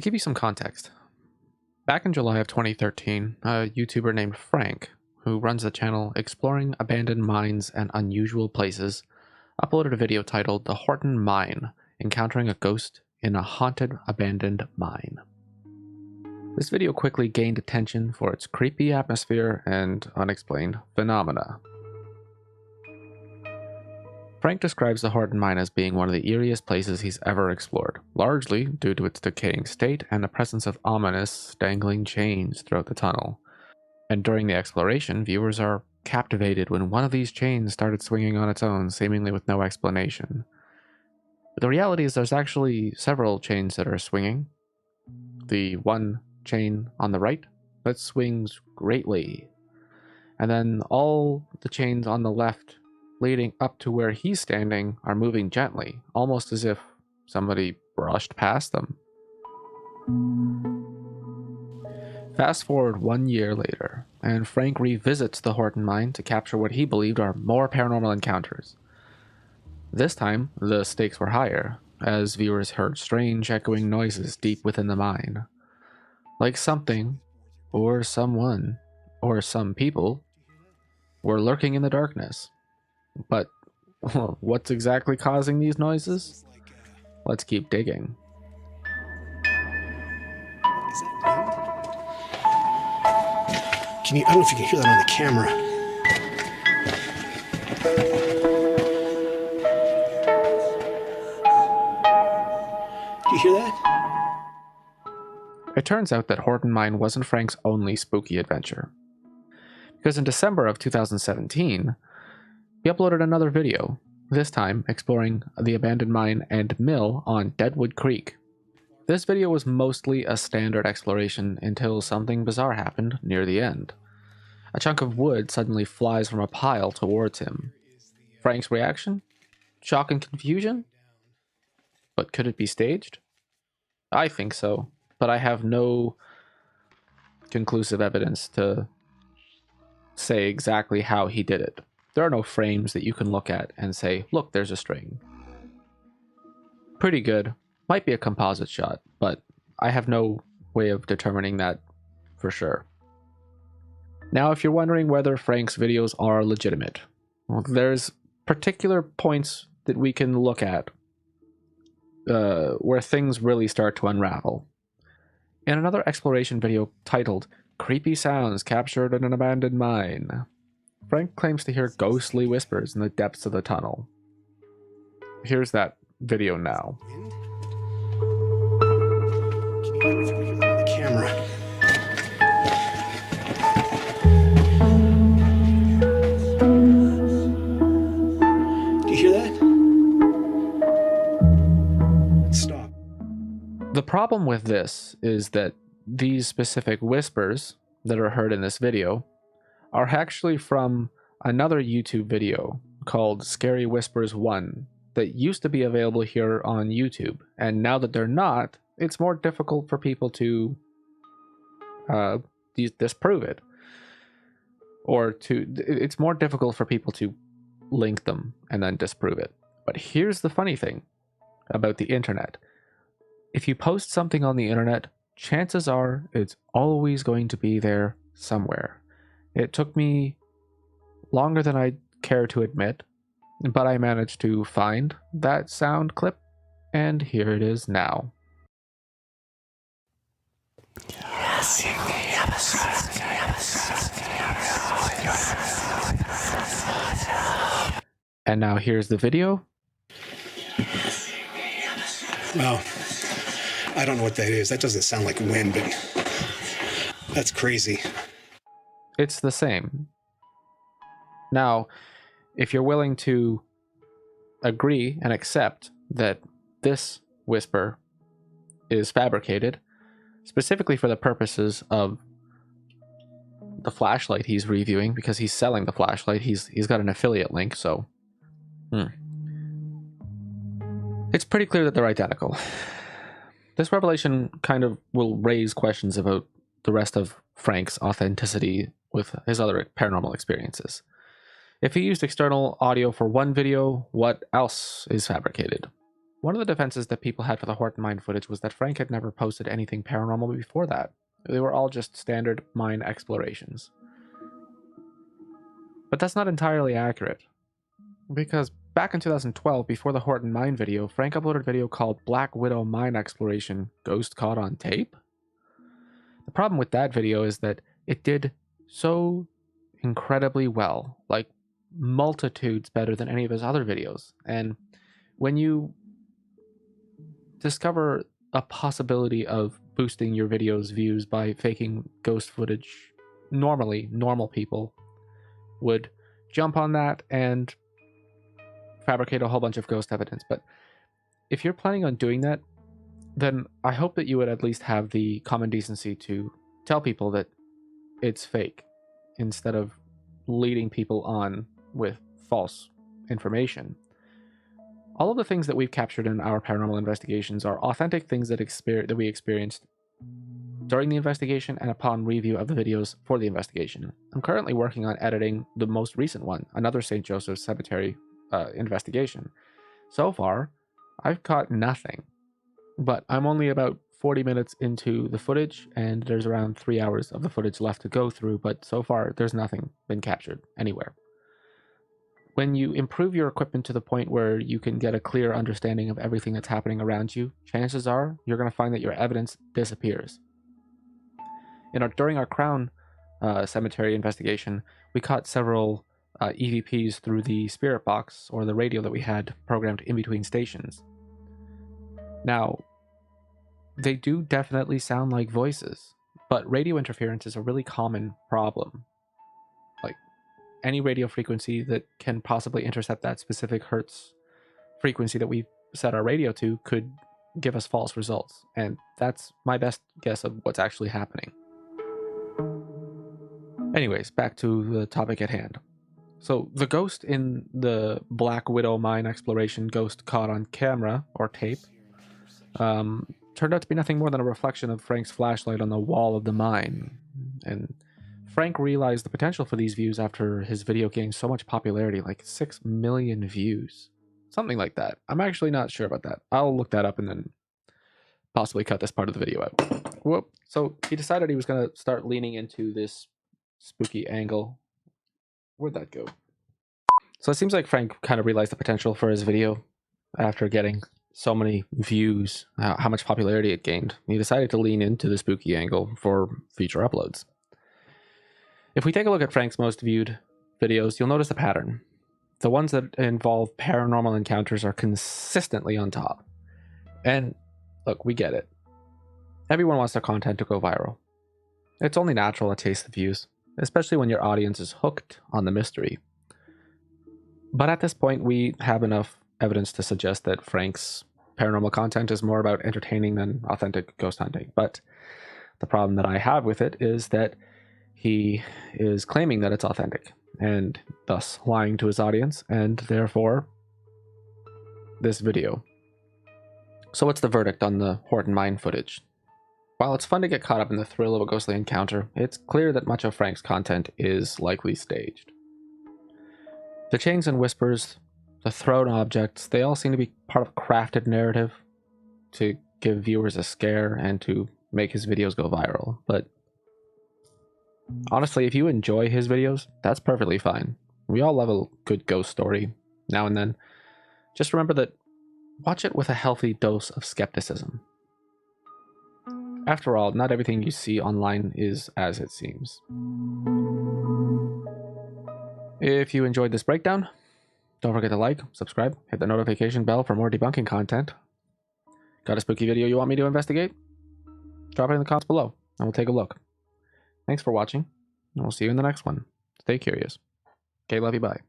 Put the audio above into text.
To give you some context, back in July of 2013, a YouTuber named Frank, who runs the channel Exploring Abandoned Mines and Unusual Places, uploaded a video titled The Horton Mine, Encountering a Ghost in a Haunted Abandoned Mine. This video quickly gained attention for its creepy atmosphere and unexplained phenomena. Frank describes the Horton Mine as being one of the eeriest places he's ever explored, largely due to its decaying state and the presence of ominous, dangling chains throughout the tunnel. And during the exploration, viewers are captivated when one of these chains started swinging on its own, seemingly with no explanation. But the reality is there's actually several chains that are swinging. The one chain on the right, that swings greatly. And then all the chains on the left leading up to where he's standing are moving gently, almost as if somebody brushed past them. Fast forward 1 year later, and Frank revisits the Horton Mine to capture what he believed are more paranormal encounters. This time, the stakes were higher, as viewers heard strange echoing noises deep within the mine. Like something, or someone, or some people were lurking in the darkness. But what's exactly causing these noises? Let's keep digging. I don't know if you can hear that on the camera. Do you hear that? It turns out that Horton Mine wasn't Frank's only spooky adventure. Because in December of 2017, he uploaded another video, this time exploring the abandoned mine and mill on Deadwood Creek. This video was mostly a standard exploration until something bizarre happened near the end. A chunk of wood suddenly flies from a pile towards him. Frank's reaction? Shock and confusion? But could it be staged? I think so, but I have no conclusive evidence to say exactly how he did it. There are no frames that you can look at and say, look, there's a string. Pretty good. Might be a composite shot, but I have no way of determining that for sure. Now, if you're wondering whether Frank's videos are legitimate, well, there's particular points that we can look at where things really start to unravel. In another exploration video titled Creepy Sounds Captured in an Abandoned Mine, Frank claims to hear ghostly whispers in the depths of the tunnel. Here's that video now. I don't know if you can hear that on the camera. Do you hear that? Stop. The problem with this is that these specific whispers that are heard in this video are actually from another YouTube video called Scary Whispers 1 that used to be available here on YouTube, and now that they're not, it's more difficult for people to disprove it. It's more difficult for people to link them and then disprove it. But here's the funny thing about the internet. If you post something on the internet, chances are it's always going to be there somewhere. It took me longer than I'd care to admit, but I managed to find that sound clip, and here it is now. And now here's the video. Well, I don't know what that is. That doesn't sound like wind, but that's crazy. It's the same. Now, if you're willing to agree and accept that this whisper is fabricated, specifically for the purposes of the flashlight he's reviewing, because he's selling the flashlight, he's got an affiliate link, so it's pretty clear that they're identical. This revelation kind of will raise questions about the rest of Frank's authenticity with his other paranormal experiences. If he used external audio for one video, what else is fabricated? One of the defenses that people had for the Horton Mine footage was that Frank had never posted anything paranormal before that. They were all just standard mine explorations. But that's not entirely accurate, because back in 2012, before the Horton Mine video, Frank uploaded a video called Black Widow Mine Exploration Ghost Caught on Tape. The problem with that video is that it did so incredibly well, like multitudes better than any of his other videos. And when you discover a possibility of boosting your video's views by faking ghost footage, normally normal people would jump on that and fabricate a whole bunch of ghost evidence. But if you're planning on doing that, then I hope that you would at least have the common decency to tell people that it's fake, instead of leading people on with false information. All of the things that we've captured in our paranormal investigations are authentic things that we experienced during the investigation and upon review of the videos for the investigation. I'm currently working on editing the most recent one, another St. Joseph's Cemetery investigation. So far, I've caught nothing, but I'm only about 40 minutes into the footage, and there's around 3 hours of the footage left to go through, but so far there's nothing been captured anywhere. When you improve your equipment to the point where you can get a clear understanding of everything that's happening around you, chances are you're going to find that your evidence disappears. During our Crown Cemetery investigation, we caught several EVPs through the spirit box, or the radio that we had programmed in between stations. Now, they do definitely sound like voices, but radio interference is a really common problem. Like, any radio frequency that can possibly intercept that specific hertz frequency that we've set our radio to could give us false results, and that's my best guess of what's actually happening. Anyways, back to the topic at hand. So the ghost in the Black Widow Mine exploration Ghost Caught on Camera, or tape, turned out to be nothing more than a reflection of Frank's flashlight on the wall of the mine. And Frank realized the potential for these views after his video gained so much popularity, like 6 million views. Something like that. I'm actually not sure about that. I'll look that up and then possibly cut this part of the video out. Whoop. So he decided he was going to start leaning into this spooky angle. Where'd that go? So it seems like Frank kind of realized the potential for his video after getting so many views, how much popularity it gained. He decided to lean into the spooky angle for future uploads. If we take a look at Frank's most viewed videos, you'll notice a pattern. The ones that involve paranormal encounters are consistently on top. And look, we get it. Everyone wants their content to go viral. It's only natural to chase the views, especially when your audience is hooked on the mystery. But at this point, we have enough evidence to suggest that Frank's paranormal content is more about entertaining than authentic ghost hunting. But the problem that I have with it is that he is claiming that it's authentic, and thus lying to his audience, and therefore this video. So what's the verdict on the Horton Mine footage? While it's fun to get caught up in the thrill of a ghostly encounter, it's clear that much of Frank's content is likely staged. The chains and whispers, the thrown objects, they all seem to be part of a crafted narrative to give viewers a scare and to make his videos go viral. But honestly, if you enjoy his videos, that's perfectly fine. We all love a good ghost story now and then. Just remember that watch it with a healthy dose of skepticism. After all, not everything you see online is as it seems. If you enjoyed this breakdown, don't forget to like, subscribe, hit the notification bell for more debunking content. Got a spooky video you want me to investigate? Drop it in the comments below, and we'll take a look. Thanks for watching, and we'll see you in the next one. Stay curious. Okay, love you, bye.